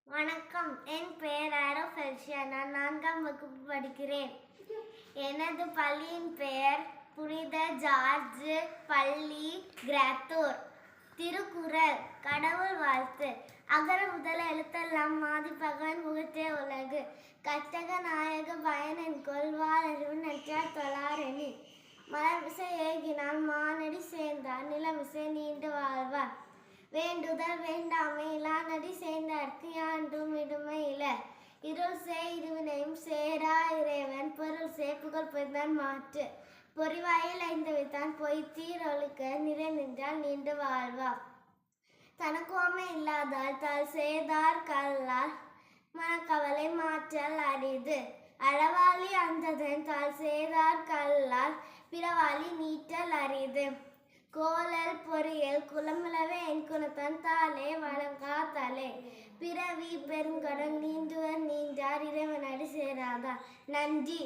வணக்கம். என் பெயர் ஆரோ ஃபெல்ஷியா. நான் 4ஆம் வகுப்பு படிக்கிறேன். எனது பள்ளியின் பெயர் புனித ஜார்ஜ் பள்ளி கிராத்தூர். திருக்குறள். கடவுள் வாழ்த்து. அகர முதல எழுத்தெல்லாம் ஆதிபகவன் முகத்தே உலகு. கற்றக நாயக பயனென் கொள்வார் அறிவு நற்றார் தொழாரெனி. மலர்மிசை ஏகினால் மானடி சேர்ந்தார் நிலமிசை நீண்டு வாழ்வார். வேண்டுதல் வேண்டாமை இலானடி சேர்ந்தார்க்கு யாண்டும் இடுமை இல. இருள் சே இருவினையும் சேரா இறைவன் பொருள் சே புகழ் பொய்தான் மாற்று. பொறிவாயில் ஐந்தவைத்தான் பொய்த்தீர் ஒழுக்க நிறை நின்றால் நீண்டு வாழ்வார். தனக்குவமை இல்லாதால் தால் செய்தார் கல்லால் மனக்கவலை மாற்றல் அரிது. அளவாளி அந்ததன் தால் செய்தார் கல்லால் பிறவாளி நீட்டல் அரிது. கோலல் பொறியல் குலமிளவே என் குணத்தன் தாளே வழங்கா தலை. பிறவி பெருங்கடன் நீண்டுவர் நீண்டார் இறைவனடி சேராதார். நன்றி.